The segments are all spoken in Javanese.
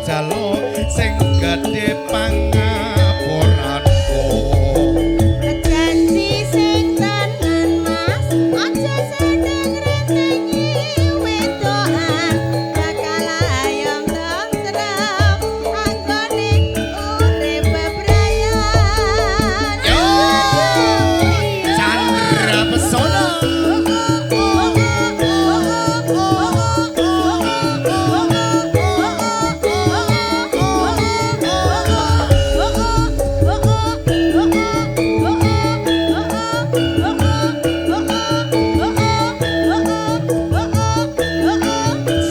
jalo sing gedhe pangapuranku janji sing tenan mas aja sedeng rentengi wedoan bakal ayam tentrem anggone urip bebrayan Chandra Pesona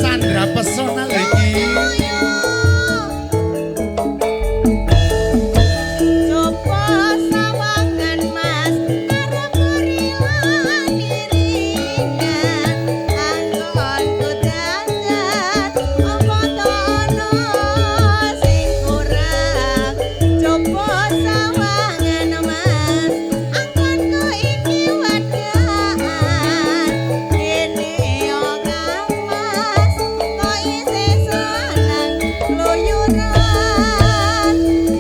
Sandra Pesona lagi coba sawangan mas arep murilan iringan anggonku dandan apa tono sing kurang coba sawangan mas anggonku iki wadaan kene yo kang mas kok isih seneng kluyuran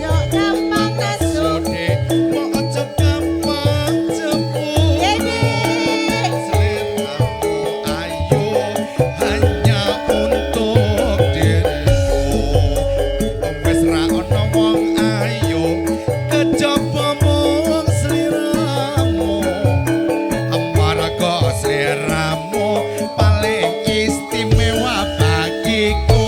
yo gampang nesu Sode kok aja gampang jebul Seliramu ayo hanya untuk diriku Wes ra ono wong ayo kejaba mung sliramu Amarga sliramu paling istimewa bagiku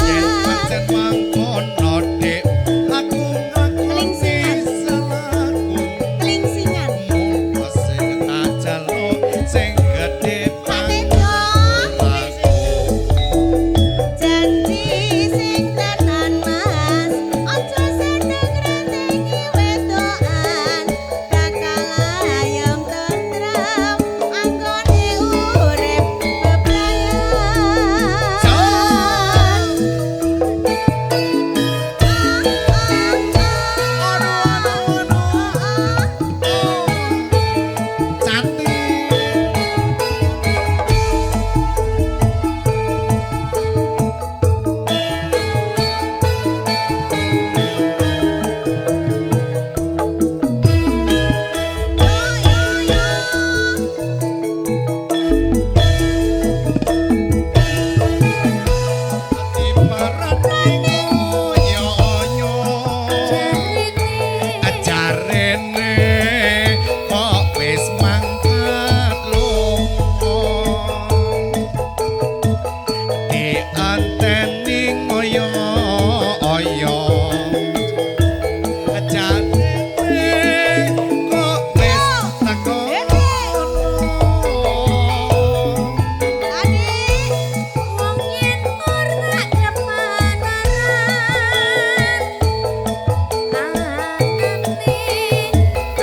Yen pancen mangkono dik aku ngakoni salahku Kelingsingan. sing tak jalo sing gedhe pangapuranku Janji sing tenan mas aja sedeng rentengi wedoan bakal ayam tentrem anggone urip bebrayan Ajarene kok wis mangkat lunga dianteni ngoyo-oyo ajarene kok wis takono Adik, wong yen ora kepanaran anane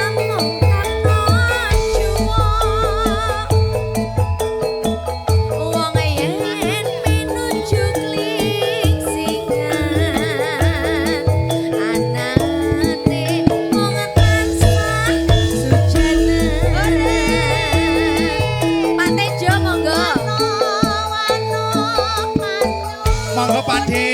among kana juwo wong yen menuju klingsingan anane wong tansah sujanen Pak Tejo monggo monggo Pakde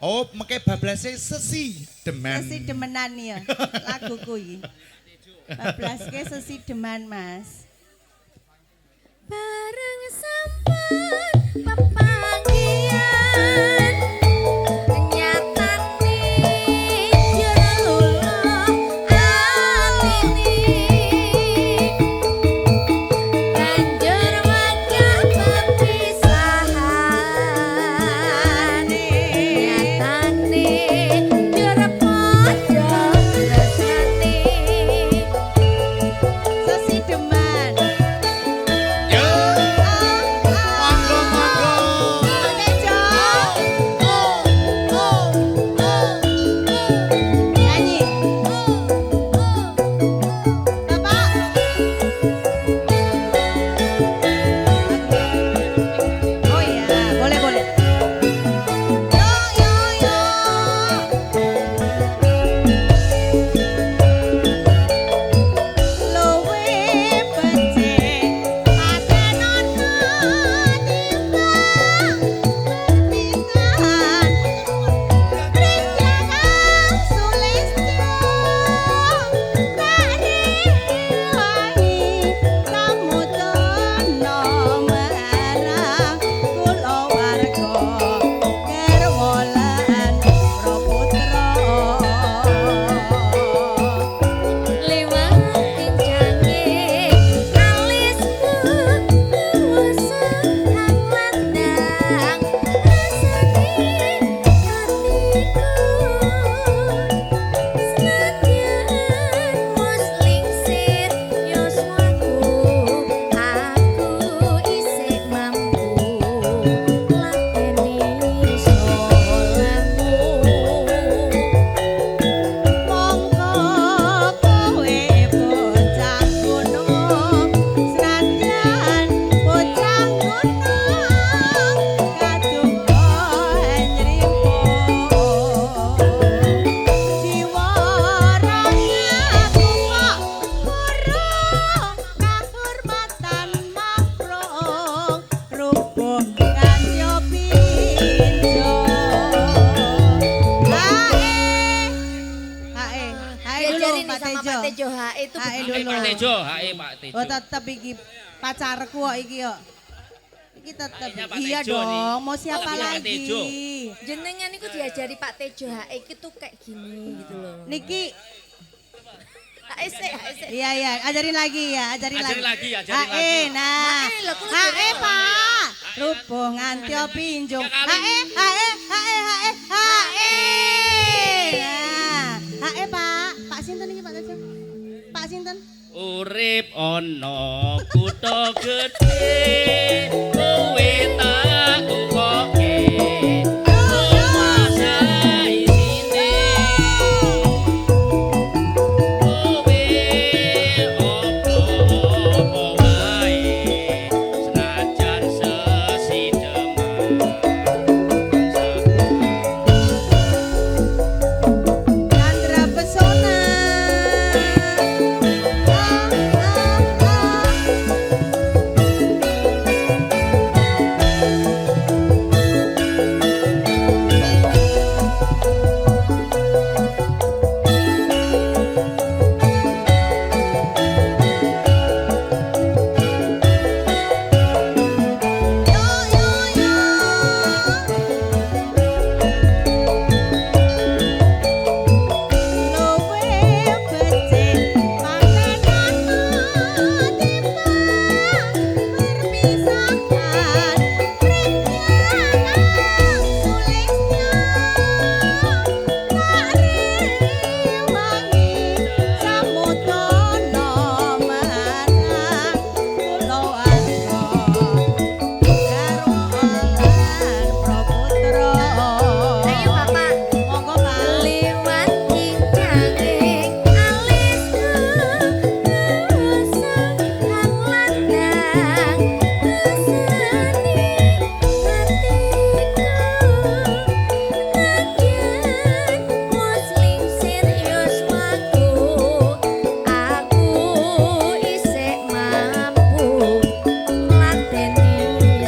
Oh, mengke bablase sesi demen. Sesi demenan ya lagu kuwi. Bablaske sesi deman Mas. Bareng sampun pepanggian nyatane jero diajarin nih Pak sama Tejo. Pak Tejo HE itu HE begitu. dulu. Pak Tejo, hae Pak Tejo. Oh tetep iki pacarku kok iki yo. Iki tetep. Kayaknya Pak Iya Tejo nih. dong, mau siapa Oh, iya, Pak lagi? Tejo. Jenengan itu diajari Pak Tejo HE itu kayak gini gitu loh. Niki, HE sih. iya iya, ajarin lagi ya, ajarin Ajarin lagi. lagi, ajarin HE, lagi. nah. HE lho, kulo HE jare. Pak. Rubuh nganti pinjung. Ya kali. HE. Nah, HE Pak. Pak sinten iki Pak Tejo? Pak sinten? Urip ana kutha gedhe kowe tak tukoke kuasa isine kowe opo wae senajan sesideman Chandra Pesona. Ayo Bapak. Monggo Pak. Liwat kincanging alisku usah hang landang keseni hatiku Najan muslim serius waku aku isek mampu ngladeni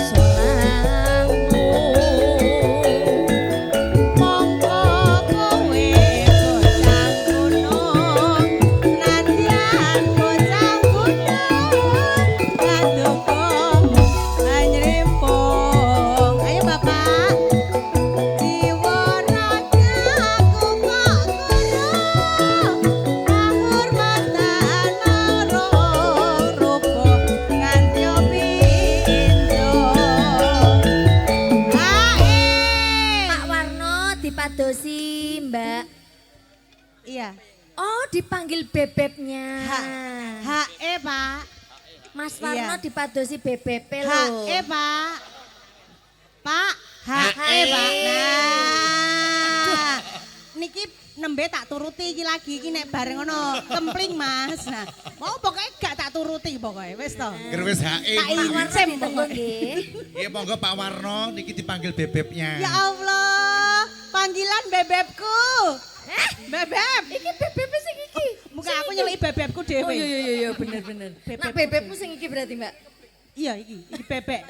solangmu Monggo kowe bocah gunung, nadyan bocah gunung, kadukung anyrempong. Ayo Bapak, jiwa ragaku kok guru, kahormatan marang rupa nganti pinjung. Pak Warno dipadosi Mbak. Iya. Oh dipanggil bebeknya. HE Pak. Mas Warno Iya. dipadosi bebek loh. HE Pak. Pak, HE. HE Pak. Nah. Niki nembe tak turuti iki lagi iki nek bareng ngono kempling Mas. Nah, mau pokoknya gak tak turuti pokoknya wis to. Gerwis HE. Tak Pak Warno incim ditunggu pokoknya. nggih. Iya monggo Pak Warno niki dipanggil bebeknya. Ya Allah, panggilan bebebku. Bebeb. Iki bebek sing iki. Muka aku nyeliki bebebku Oh dhewe. iya bener. Bebek Nah bebekmu sing iki berarti Mbak. Iya iki bebek.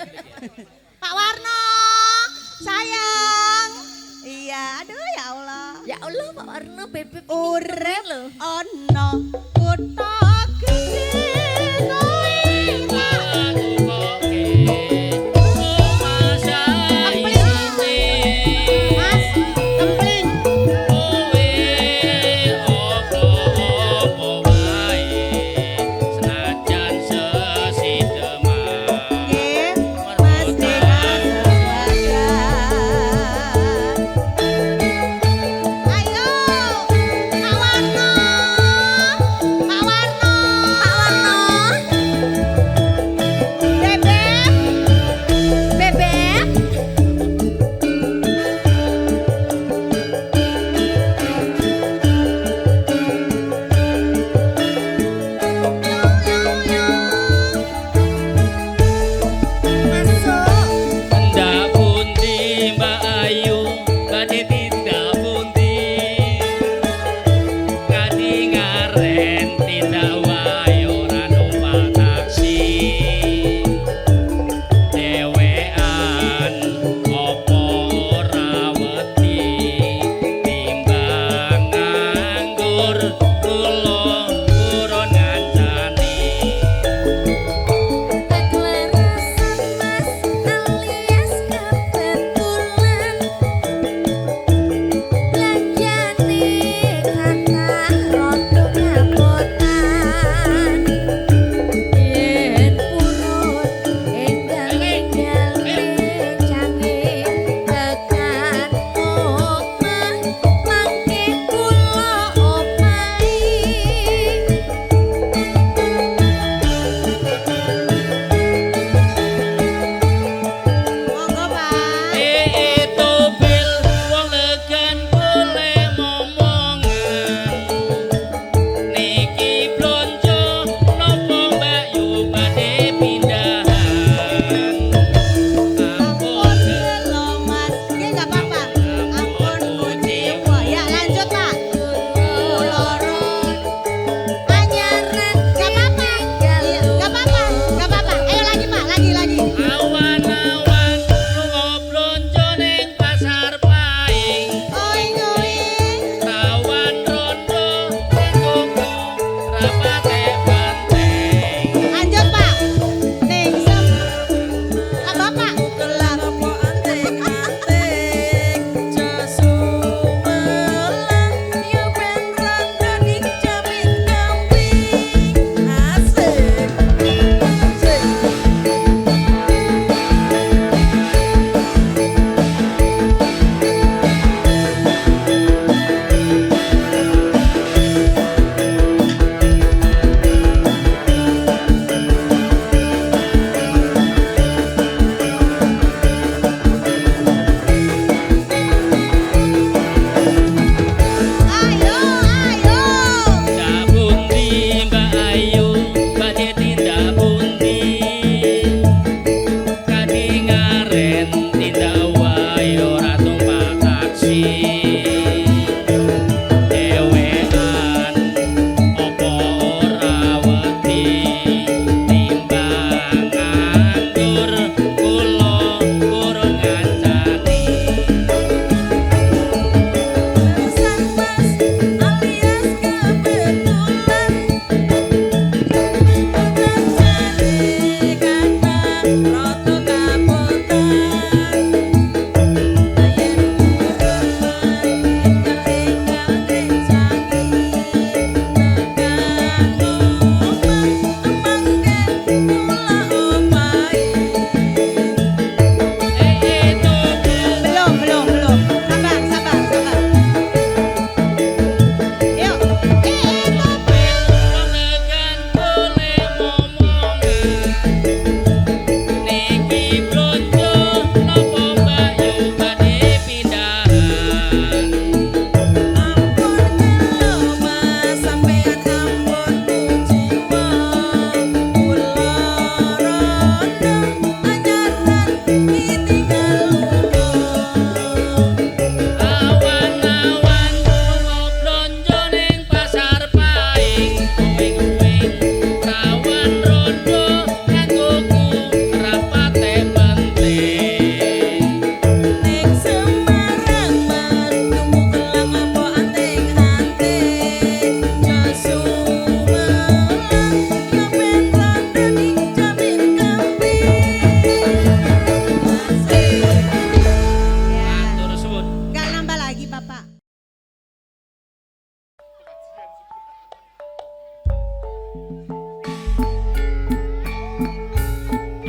Pak Warno, sayang. Iya, aduh ya Allah. Ya Allah Pak Warno bebek ini Urip loh. ana kutha gedhe kowe tak Mas kempling nggih Mas dengan sebagai Ayo Pak Warno Pak Warno Bebek Bebek. Masuk. Ndak pundi Mbak Ayu, badhe tindak pundi. Kadi ngaren tindak wae ora numpak taksi. Dewean opo ora wedi timbang nganggur kula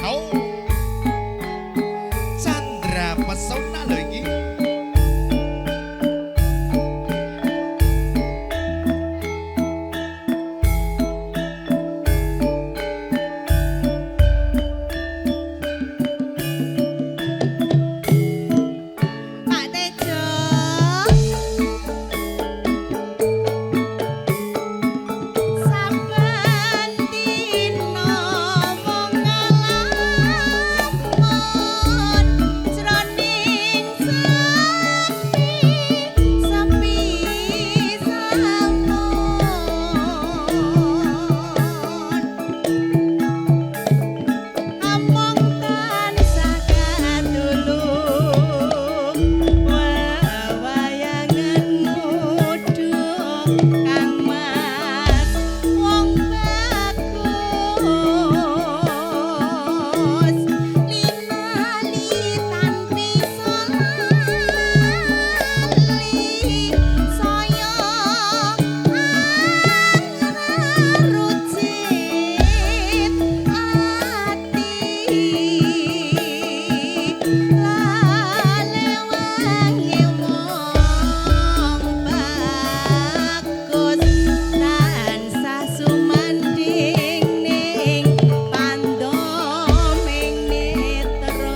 Oh. Chandra pesona lho iki. Pak Tejo. Saben dina wong ngalamun jroning sepi sampun. Among tansah kadulung wewayangan mudhung Kang Mas wong bagus linalitan bisa lali saya rucit ati lale wangi wong bagus tansah sumanding ning pandoming netra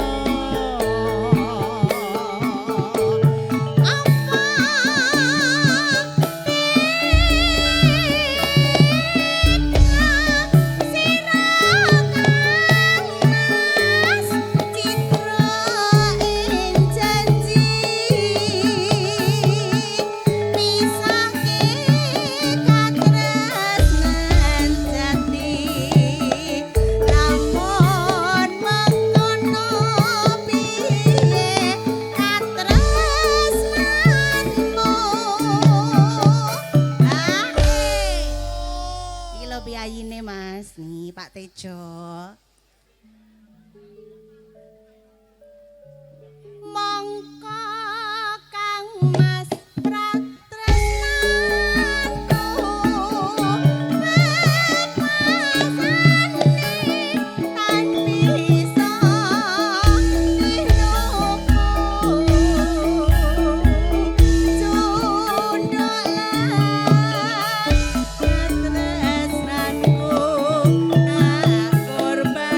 Iki lho piyayine Mas, nih Pak Tejo. Mongko Kang Mas pratresnanku bebasane tan bisa diluku cundholan tresnanku tak korban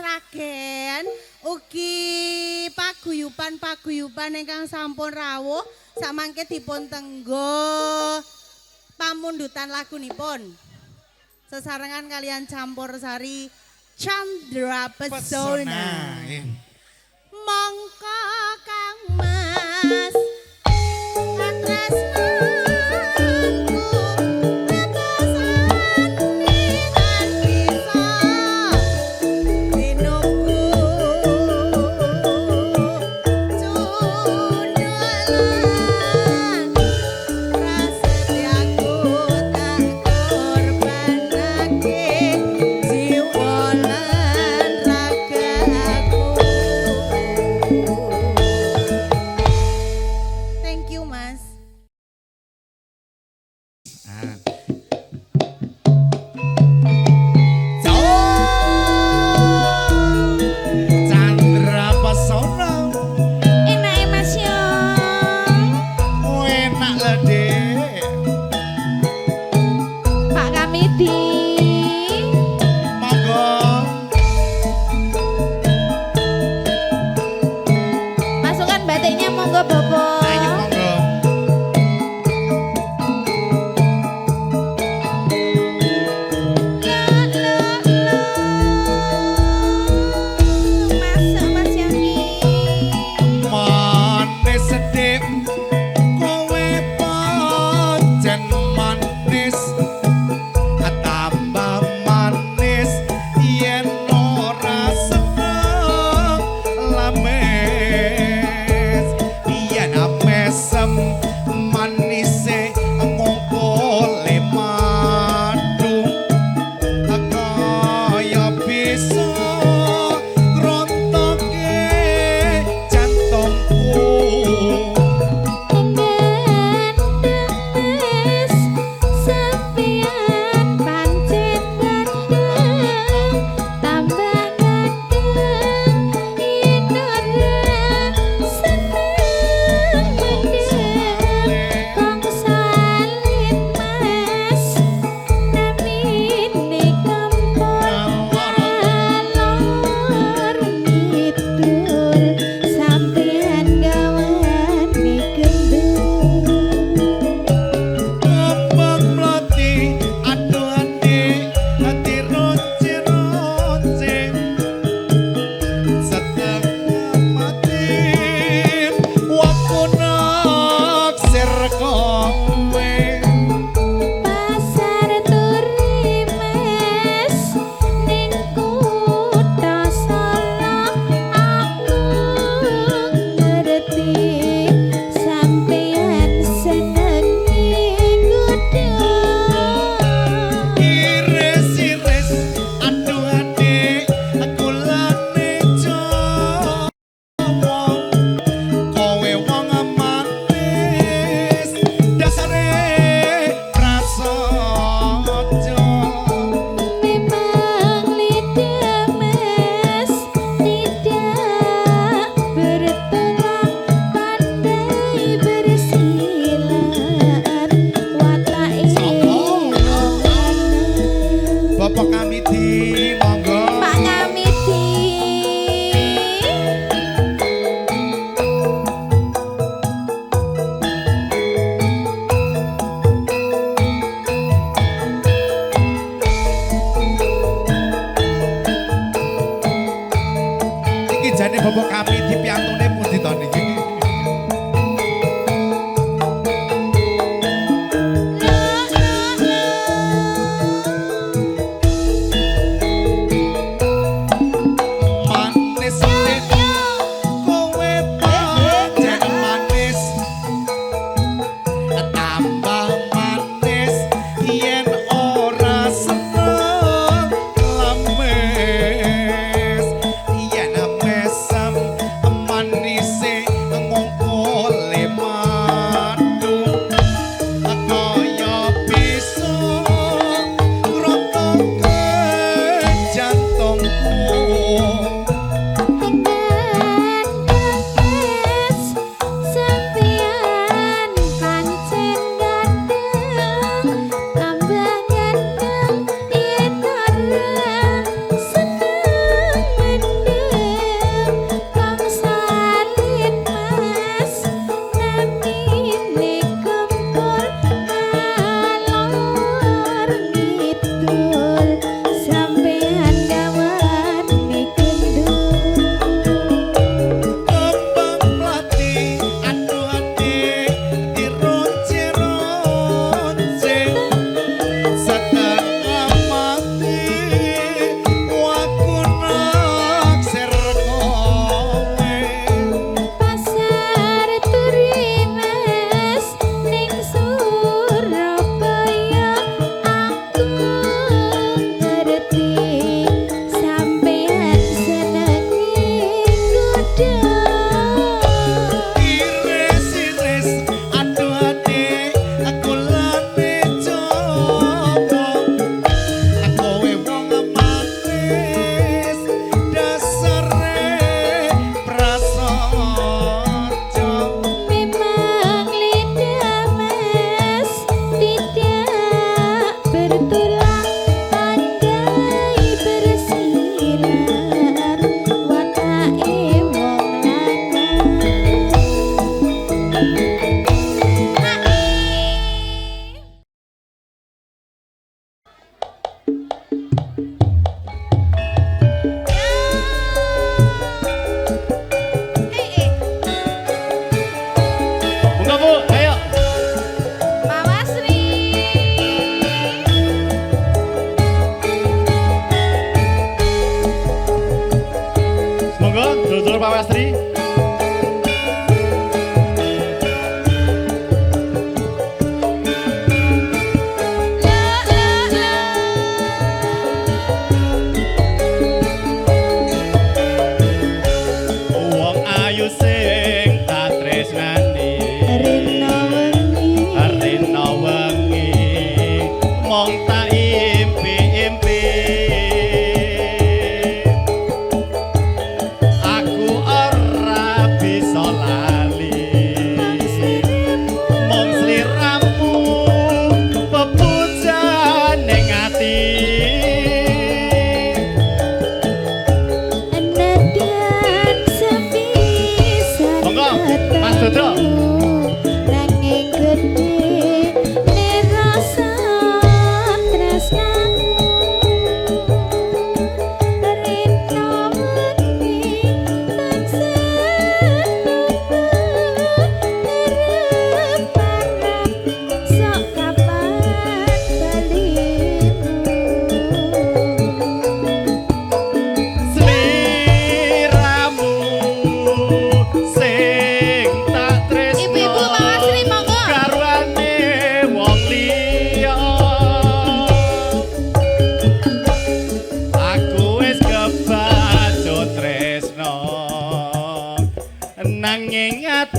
Ragen ugi paguyuban ingkang sampun rawuh samangke dipun tenggo pamundutan lagunipun. Sesarengan kalian Campursari Chandra Pesona. Mongko Kang Mas katresnanku ngatosani lan bisa dinunggu cundelan prasetyaku tak korbanake jiwa lan ragaku. Thank you, Mas. Chandra Pesona Enak Mas yo. enak lah dek. Pak Kamidi. Monggo Masukkan batiknya monggo Bobo. ayo monggo. Masuk Mas Yoni. Manis sedih kowe pancen manis tambah manis yen ora seneng lames yen apa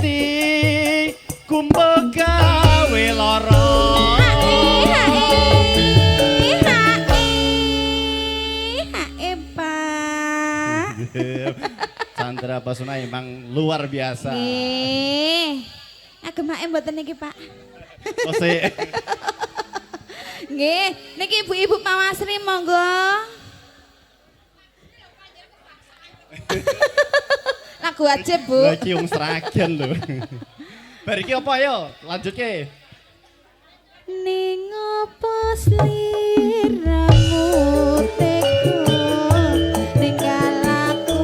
ati kumbo gawe lara. Hae, Pak. Chandra Basuna emang luar biasa. Nggih. Agem hae mboten niki, Pak. Ose. Nggih, niki ibu-ibu pawasri monggo. Lagu aja, Bu. Lagi wong seragen lho. Bar iki apa ayo? Lanjutke. Ning opo sliramu tega ninggal aku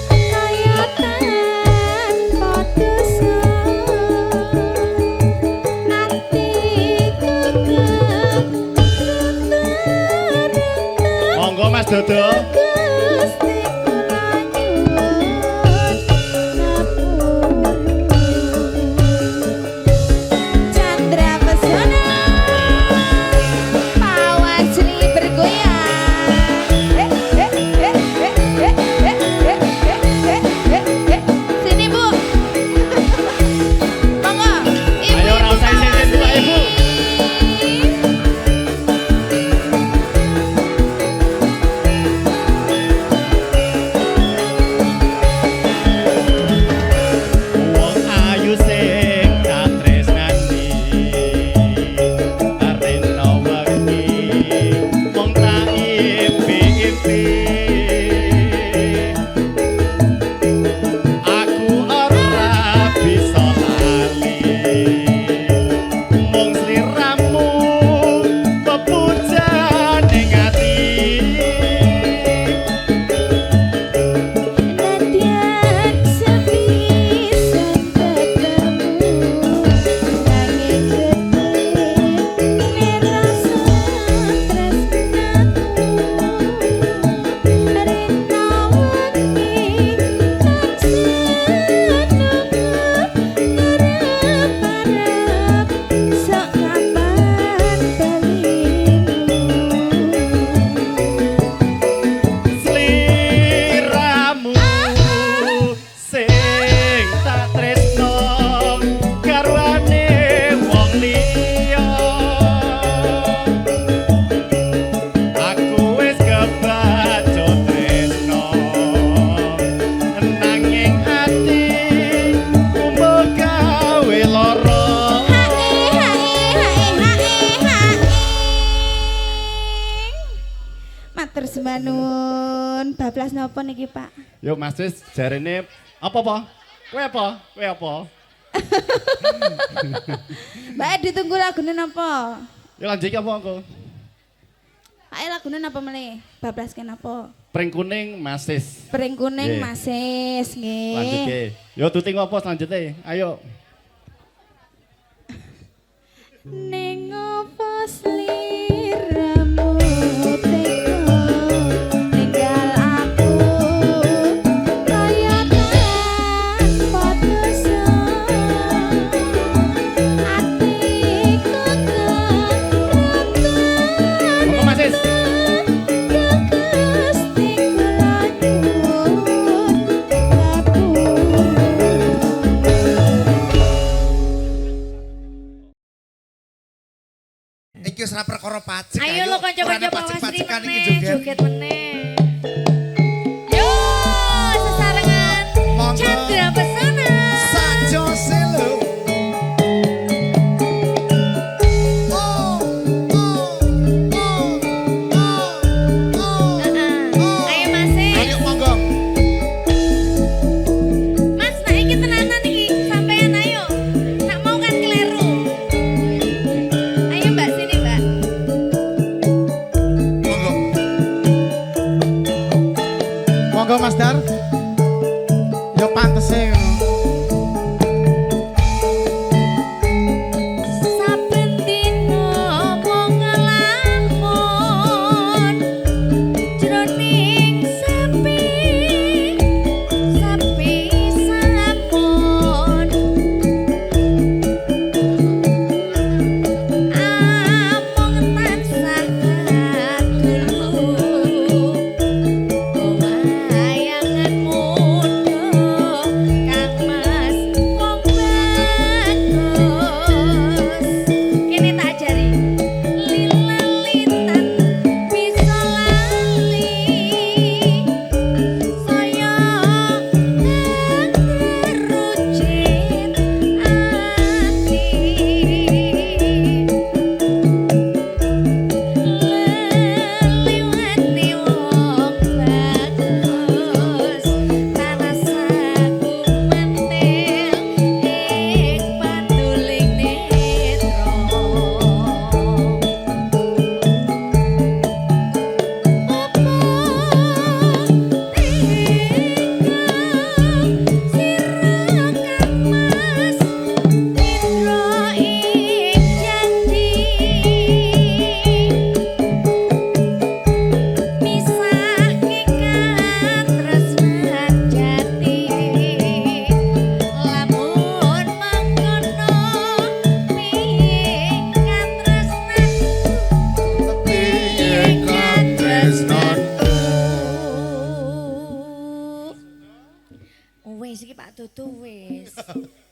kaya tanpa dosa atiku Monggo Mas Dodo. Gusti kula nyuwun ngapura. Chandra Pesona Pawasri bergoyang. Sini Bu. Monggo. Ayo ora usah isin-isin Bu, ayo Bu. Wong ayu sing tak tresnani arena wengi wong tak impi-impi aku ora bisa lali mung sliramu pepujan ning ati. Nadyan sepisan ketemu nanging gede nirasa tresnaku rena wengi tansah ngarep-arep sok kapan balimu. Sliramu sing tak tresno garwane wong liya aku wis kebacut tresno nanging ati kumbo gawe lara. Matur sembah nuwun. Bablas napa niki, Pak? Yuk Mas Wis jarene apa? Kowe apa? Kowe apa? Mbak ditunggu lagune napa? Yuk lanjut apa engko? Ae lagune napa meneh? Bablas kenapa? Pring kuning Mas Wis. Pring kuning Nggih. Masis nggih. Lanjutke. Yo tuting apa selanjutnya? Ayo. Ning opo sliramu tega ninggal aku kaya tanpa dosa atiku Monggo Mas Wis. Gusti kula nyuwun ngapura. Iki wis ora perkara pacek. Ayo lo kanca-kanca Ora Pawasri pacek-pacekan iki meneh, joget. joget meneh. Yo, sesarengan Monggo. Chandra Pesona. Sajo selo. Oh, oh, oh, oh, oh. Ayo Mas. Ayo monggo. Mas, nah iki tenanan iki sampean ayo. Nak mau kan keliru. Ayo Mbak sini Mbak. Monggo.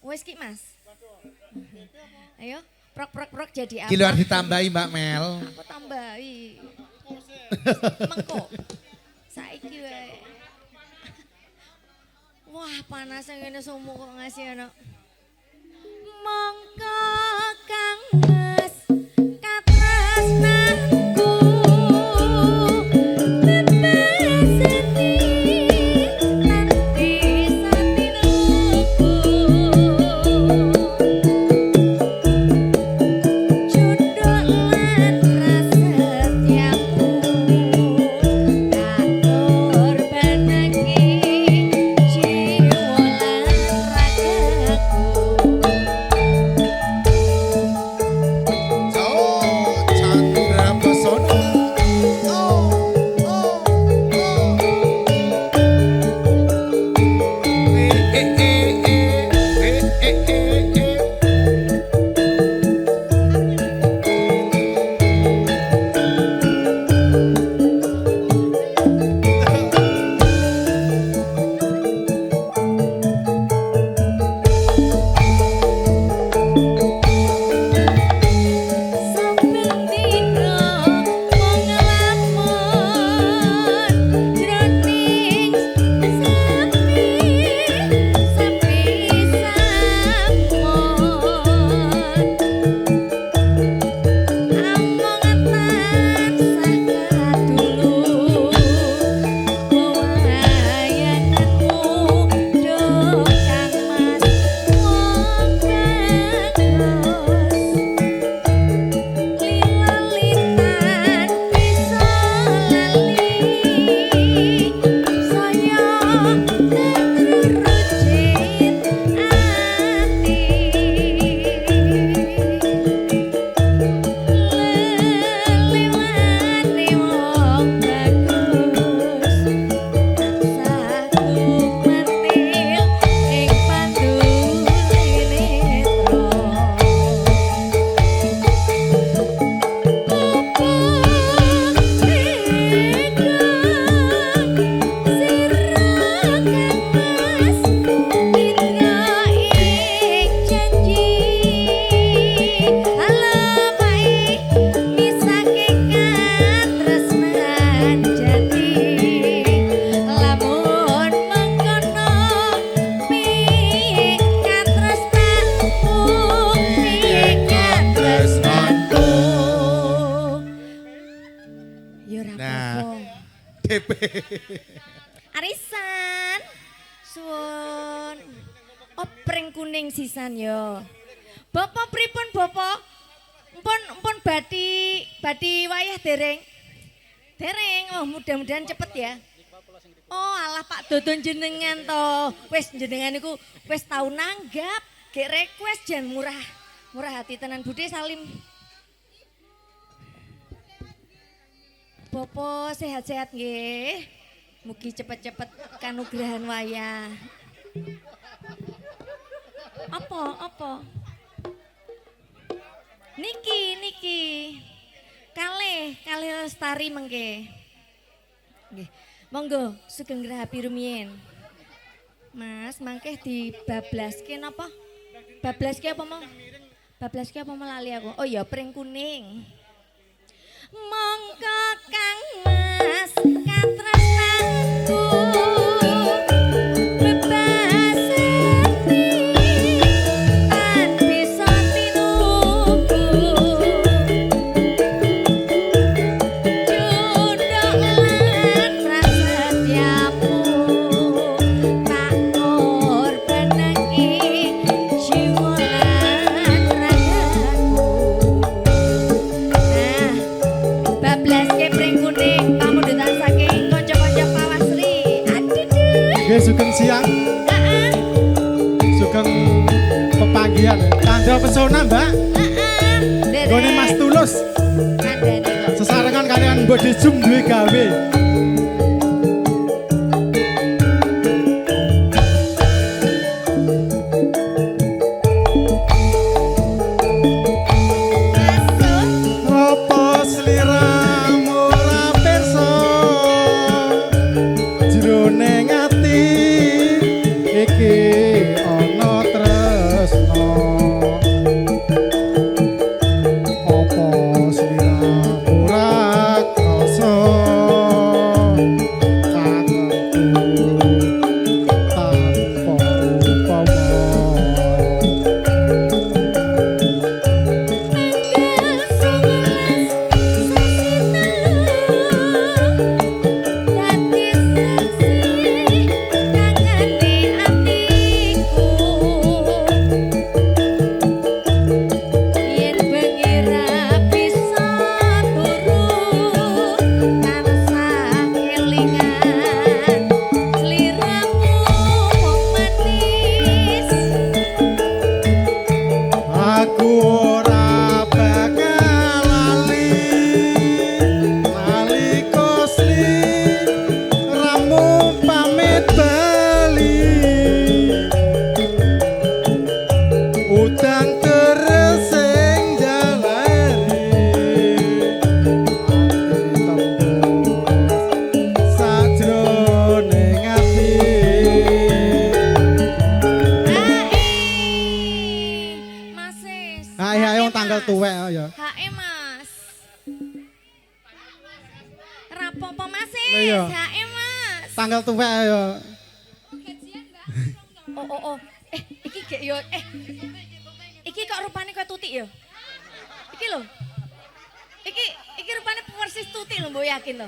Wes ki Mas. Ayo, prok jadi apa? Ki lho arep ditambahi Mbak Mel. Aku tambahi. Mengko. Saiki wae. Wah, panas ngene sumu kok ngasih ana. Mongko Kang Mas katresnanku bebaseni lan bisa tinuku junduk lan prasetyaku tak korbanake jiwa lan ragaku. Oh, Chandra Pesona. Oh, oh, oh. Saben dina mung ngelamun jroning sepi sampun among tansah kadulu wayanganmu do Kang Mas wong bagus lilalitan bisa lali saya kerucit ati lelewati wong bagus tansah kumantil ing panduli netro. Ya ora Nah. apa-apa. DP. Arisan. Suwun. Opreng kuning sisan yo. Bapak pripun Bapak? Empun badi wayah dereng. Dereng, oh mudah-mudahan cepet ya. Oh alah Pak Dodon jenengan to. Wis jenengan niku wis tau nanggap. Gek request jan murah hati tenan Bude Salim. Bapak sehat-sehat nggih. Mugi cepet-cepet kanugrahan wayah. Apa? Niki. Kalih lestari mengke. Nggih. Monggo sugeng rahapi rumiyin. Mas, mangke dibablaske napa? Bablaske apa mau? Bablaske apa melali aku? Oh ya, pring kuning. Monggo Kang Mas katresnanku bebaseni lan bisa tinuku junduk lan prasetyamu tak korbanake jiwa lan ragaku. Nah, bablas ke pring kuning pamundutan saking kanca-kanca pawasri. Aduh. Nggih sugeng siang, Heeh. sugeng pepanggihan. Chandra Pesona, Mbak. Heeh. Gone Mas Tulus. Kandhane kok. Sesarengan kalian Mbok Jum duwe gawe. Masuk. Apa sliramu ora pirsa jroning ati iki ana tresno apa sliramu ora krasa kangenku tanpa upama Aku ora bakal lali nalika sliramu pamit bali udan deres sing jalari ati tembus sajroning ati. Hai wong tanggal tuwek ya. Hae Mas. Rapopo Mas? Lah iya. Hae Mas. Tanggal tuwek ya. Oh. Iki gek yo Iki kok rupane koyo tutik yo. Iki lho. Iki rupane persis tutik lho, mbok yakin to.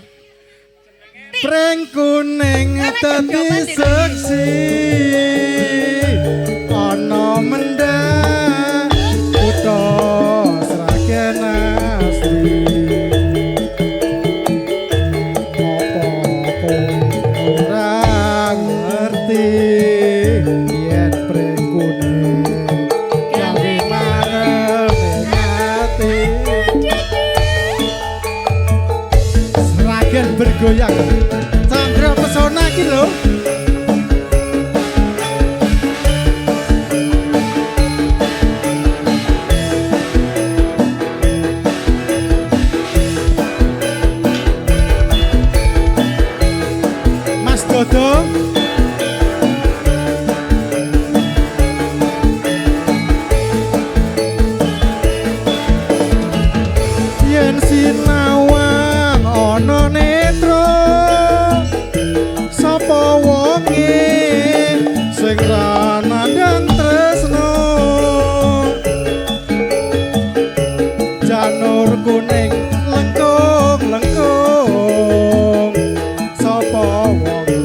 Pring kuning dadi seksi ana mendah kutha Sragen asli apa ora ngerti yen pring kuning gawe marem ati Sragen bergoyang Chandra Pesona iki lho. Mas Dodo yen sinawang ana netra sapa wonge sing ra nandhang tresno janur kuning lengkung-lengkung sapa wonge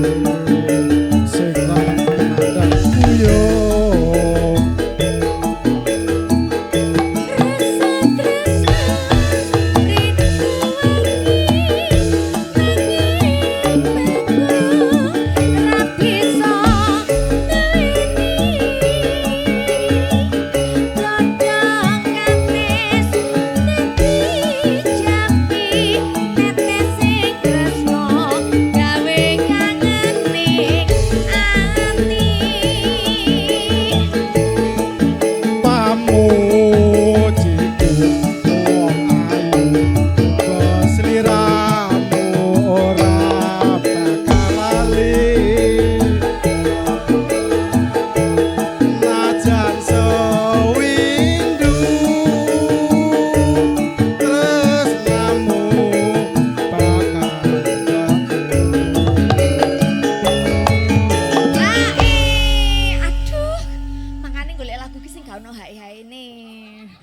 sing ra nandhang buyung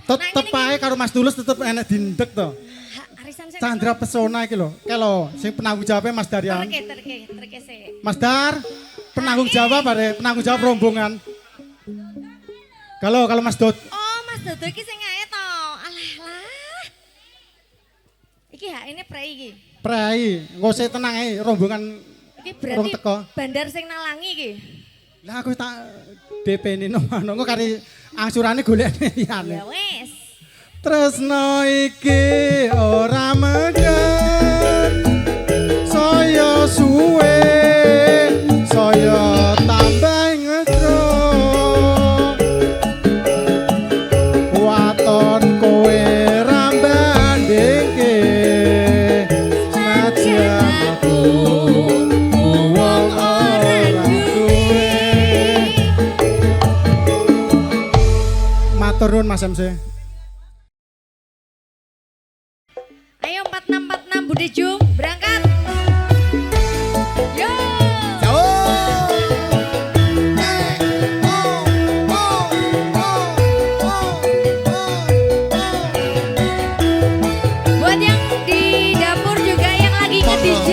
Tetep ae karo Mas Tulus tetep enek dindek to. Arisan sing Chandra Pesona iki lho. Kelo sing penanggung jawabnya Mas Daryan. terke sik. Mas Dar, penanggung jawab bare, penanggung jawab rombongan. Kalau Mas Dot. Oh, Mas Dodo iki sing ae to. Alah lah. Iki hak ini prei iki. Prei, engko sik tenang ae rombongan Iki urung berarti teko. bandar sing nalangi iki. Lah aku tak DP-ne nomano engko kari angsurane golekne liyane. Ya wis. Tresno iki ora megat saya suwe saya tambah ngetro waton kowe rambandingke senajan aku wong ora duwe matur nuwun Mas MC. Ayo 4646 Bude Jum, berangkat. Yo. Buat yang di dapur juga yang lagi nge-DJ,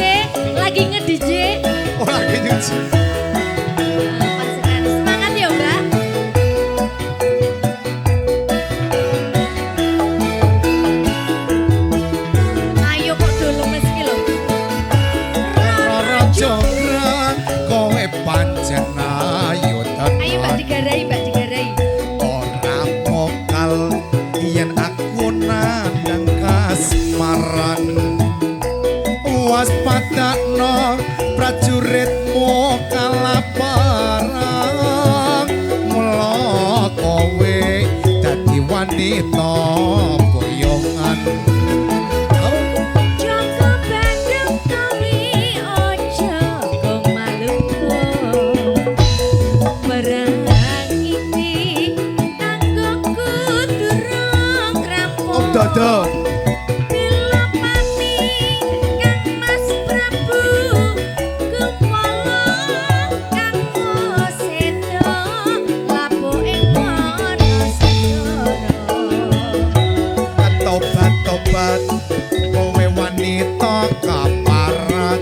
Oh lagi nyuci. pasukan semangat ya Mbak. Ayo kok dulu meski loh. Roro jonggrang kowe pancen ayu Ayo Mbak digarai, Mbak digarai. ora mokal yen aku nandang kasmaran waspadakno prajuritmu kalaparan mula kowe dadi wanita boyongan. Joko Bandung kami ojo kemalungku. Perang iki tanggoku durung rampung. Om Dodon. Pilopati Kang Mas Prabu Kumpala kanggo sedo lapo ing Wonosobo. Tobat-tobat kowe wanita kaparat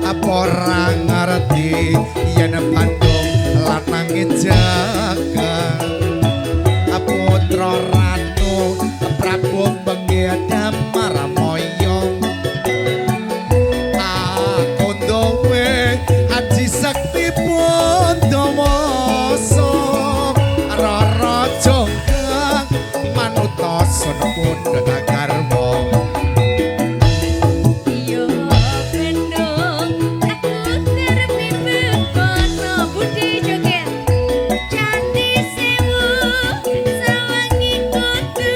apa ora ngerti yen Bandung lanang jaga putra ratu Prabu Benggedam Maramoyong aku duwe aji sakti Bondowoso Roro jonggrang manutosun pundha garwa. Yo Bandung aku terpi bebono Budi joget Candi Sewu sawangi kudu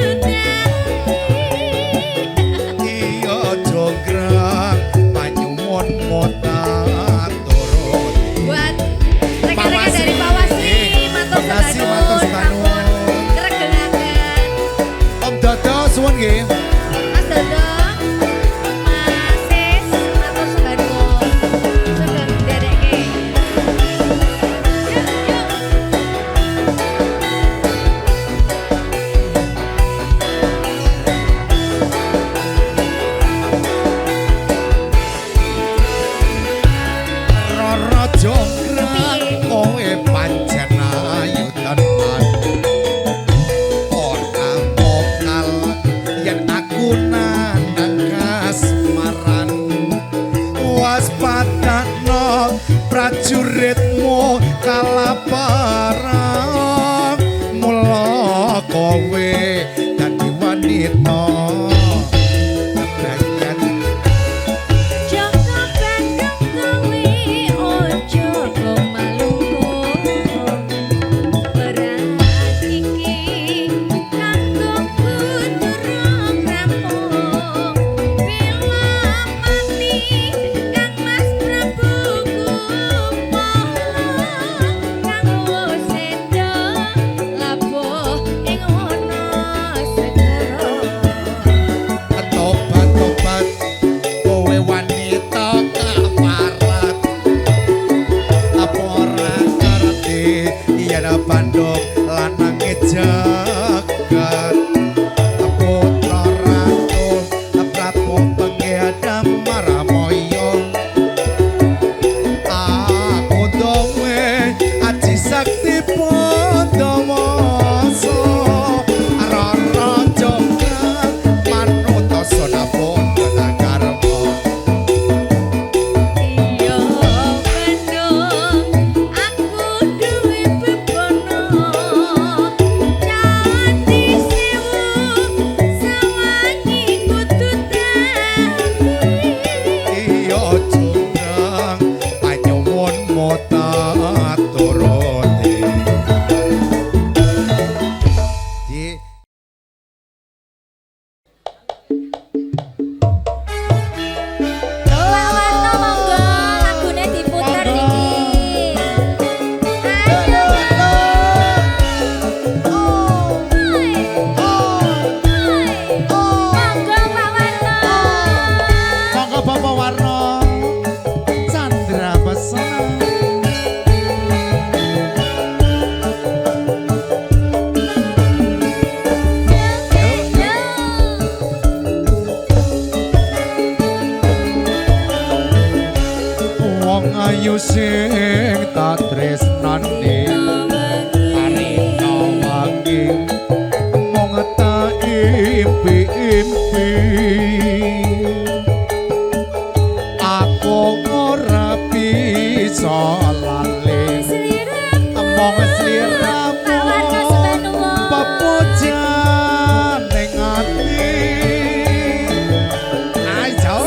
Iya jonggrang panyuwun motan turun. buat rekan-rekan dari Bawasli matur Terima kasih, matur sedanun sedanun. sampun keregengaken Om Dodo suwun nggih. Mas Dodo Mas Sis matur sedanun sugeng dereke yuk Roro jonggrang kowe pancen ayu tenan. Ora mokal yen aku nandang kasmaran. Waspadakno prajuritmu kalaparan. Mula kowe dadi wanita kebayan. Joko Bandung kami ojo kemalungku. Perang iki tanggoku durung rampung. Pilopati Kang Mas Prabu Kumpala kanggo sedo labuh ing Wonosobo. Tobat-tobat kowe wanita kaparat apa ora ngerti yen Bandung lanang jagat putra ratu Prabu Benggedam Maramoyong aku duwe aji sakti Bondowoso Roro jonggrang manutosona pundha garwa. Yo Bandung aku duwe bebono sing tak tresnani arena wangi mong tak impi-impi aku ora bisa lali mong sliramu pepujan ning ati ayo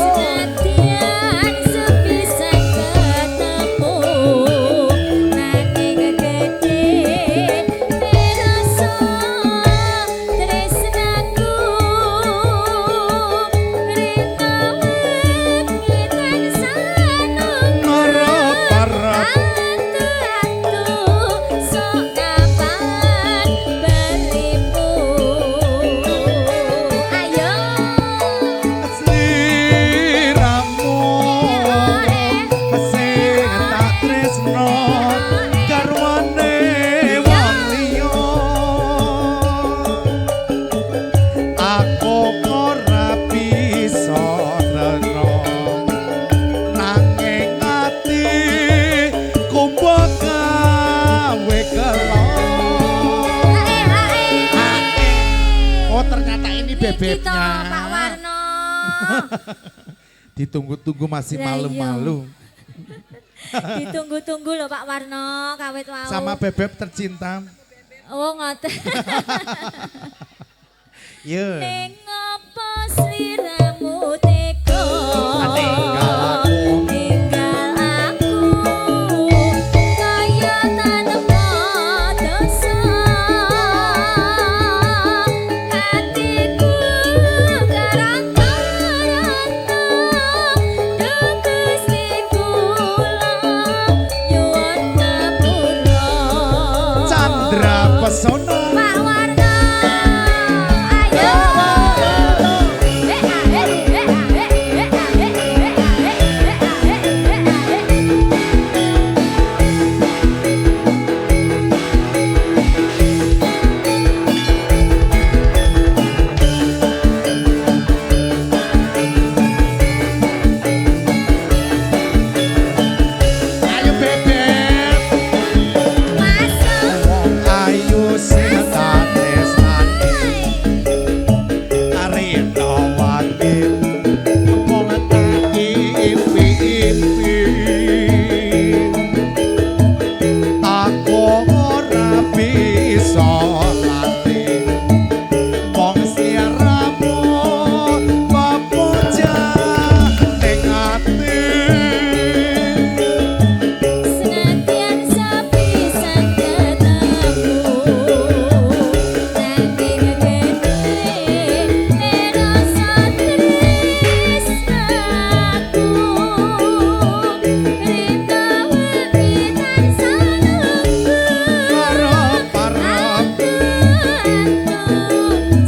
bebeknya Pak Warno. ditunggu-tunggu masih Lah, malu-malu Ditunggu-tunggu loh Pak Warno, kawit wau. sama bebek tercinta. Oh ngoten. Yo. Ning apa sliramu tega? Tinggal aku. Tinggal aku. Kaya tanem dosa. Hatiku garang-garang. Duh Gusti kula nyuwun ngapura. Chandra Pesona. Pak Warno, ayo. Ayo bebek. Masuk. Wong ayu sing tak tresnani arena wangi mong tak impi-impi aku ora bisa lali mong sliramu pepujan ning ati Senadyan sepisan ketemu nanging gede rasa tresnaku rina wiwitan sanungku parap-parap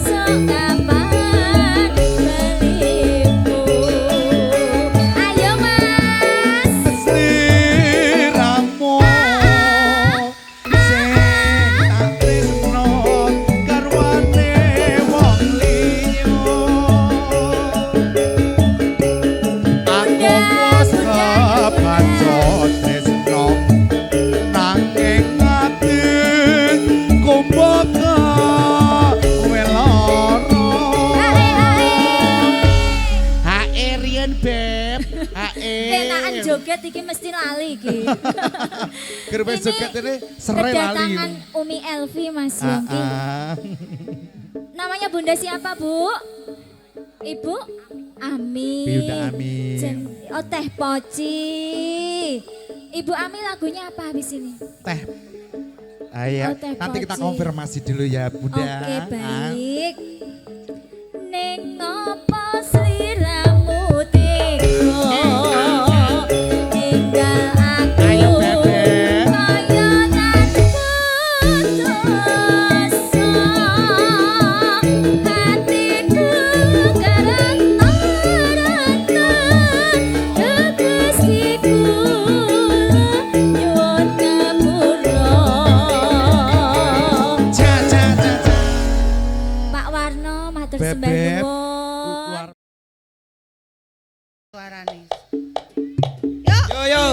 sok kapan belimu ayo mas sliramu sing tak tresno garwane wong liya aku wis kepancot tresno nanging ati kumbaka kowe lara hae riyen beb hae Kenaan joget iki mesti lali iki. Gerbe Ini joget ini serai lali. Kedatangan Umi Elvi Mas Yongki. Namanya Bunda siapa Bu? Ibu Ami. Bunda Ami. Oh Teh Poci. Ibu Ami lagunya apa habis ini? Teh. Ayo, Oh, teh nanti kita poci. konfirmasi dulu ya Bunda. Oke baik. Ning apa sliramu tega? Tinggal aku. Ayo, Bebek. Kaya tanpa dosa. Hatiku garang-garang. Duh Gusti kula nyuwun ngapura. Ja, ja, ja, ja. Pak Warno matur Bebek. sembah nuwun. Luar. Suarane. Yo yo.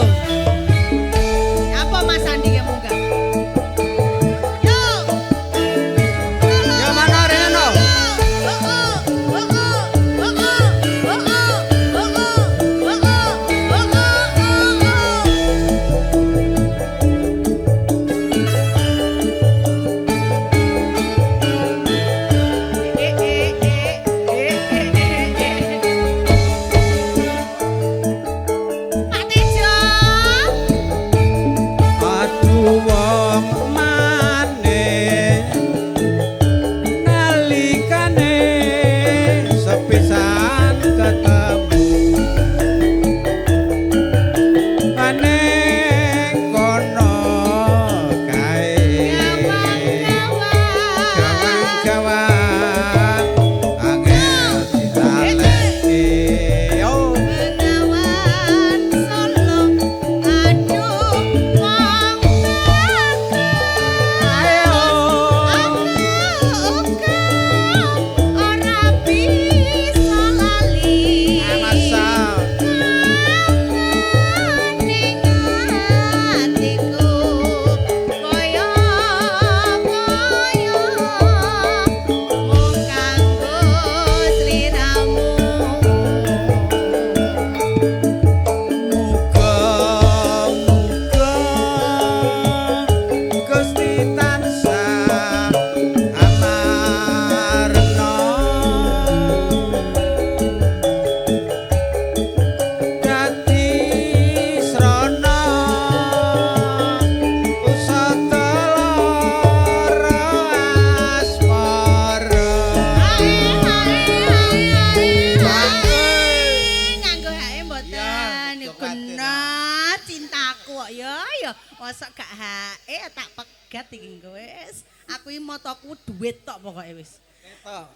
toku duit tok pokoke wis. Ketok.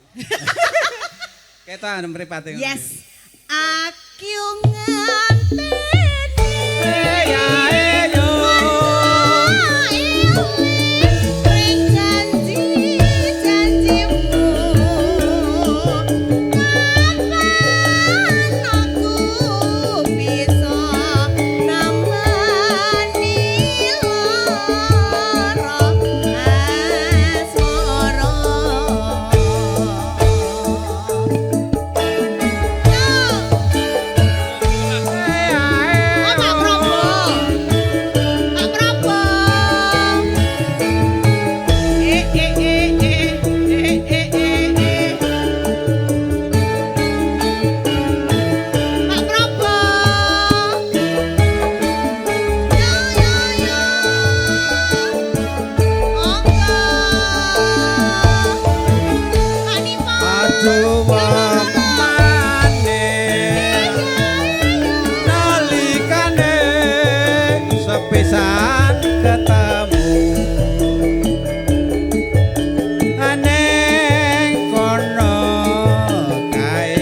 Ketok mripate. Yes. Aku nganteni. Ya yo. Ring janji-janjimu. Kapan aku bisa namani lara asmara. Aduh wong maneh nalikane sepisan ketemu aneng kono kae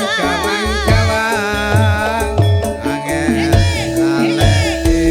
gawang-gawang angel aleke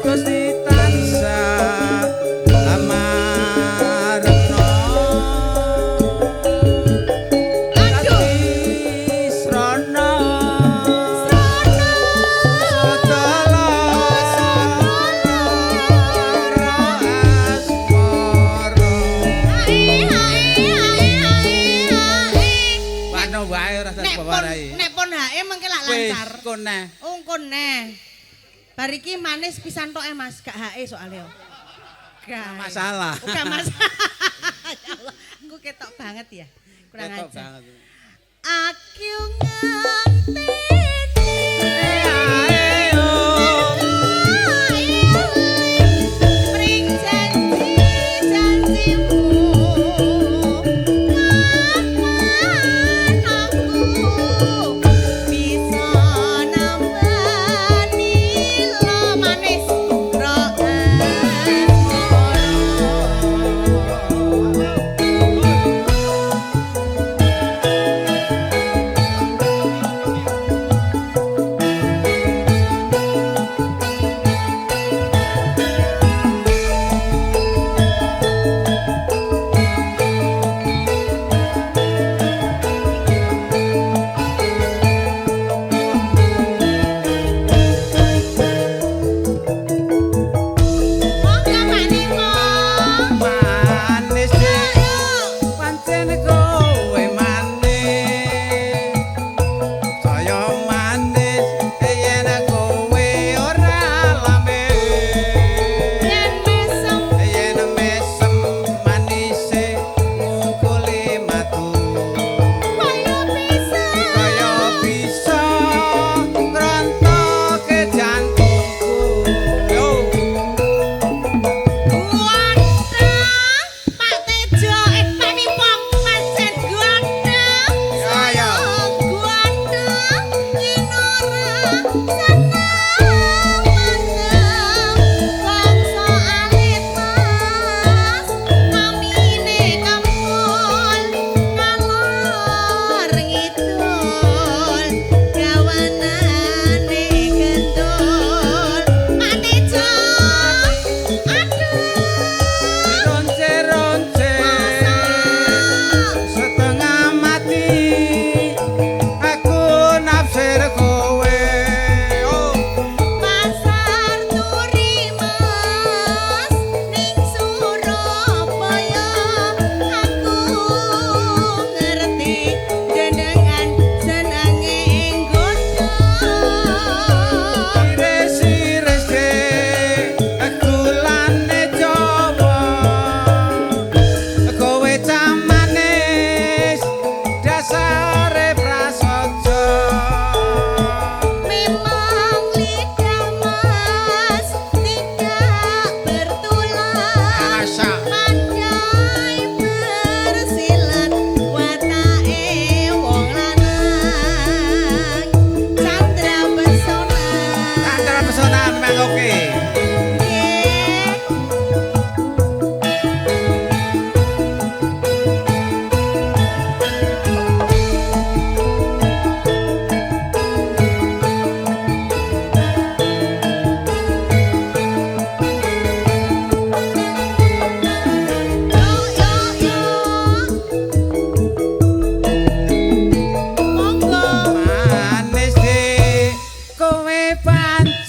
Gusti tansah amarna ati srana sadala Wano wae ora dadi bawarai. Nek pon hae mengke lak Wis lancar. koneh. Ungkun neh. Bar iki manis pisan tok Mas, gak hae soalnya. Gak Masalah. Gak masalah. Ya Allah, engko ketok banget ya. Kurang Ketok ajar. banget. Aku nganteni. Ring janji-janjimu. Kapan aku bisa nambani lo manis ro asmara.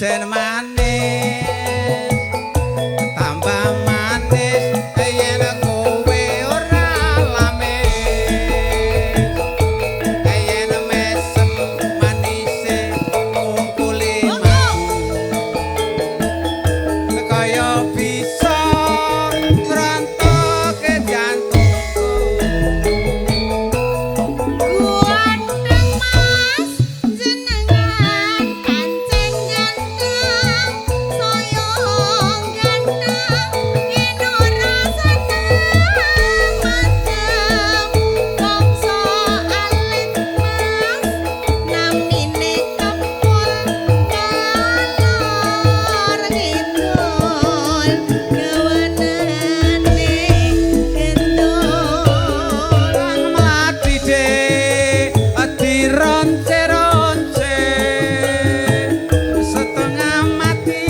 isen manis tambah manis yen kowe ora lamis yen mesem manise ngungkuli kaya bisa ngrontoke jantungku Kuandeng mas jenengan kancing ganteng soyong ganteng yen ora seneng macem bangsa alit mas namine kempul kalor ngidul gawanane gendul mati de dironce-ronce setengah mati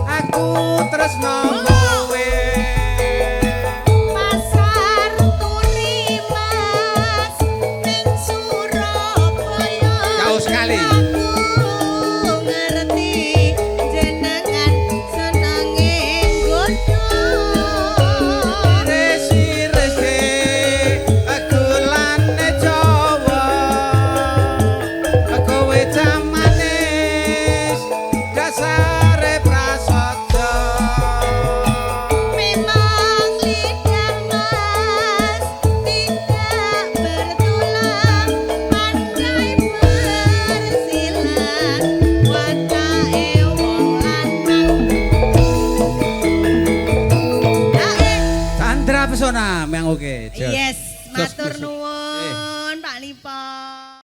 aku tresno kowe pasar turi mas ning Surabaya Jauh sekali. aku ngerti jenengan senenge godho resi-resi gulane Jawa kowe jamanis dasare prasaja memang lidah mas tidak bertulang pandai bersilat watake wong lanang Chandra Pesona mengoke yes matur nuwun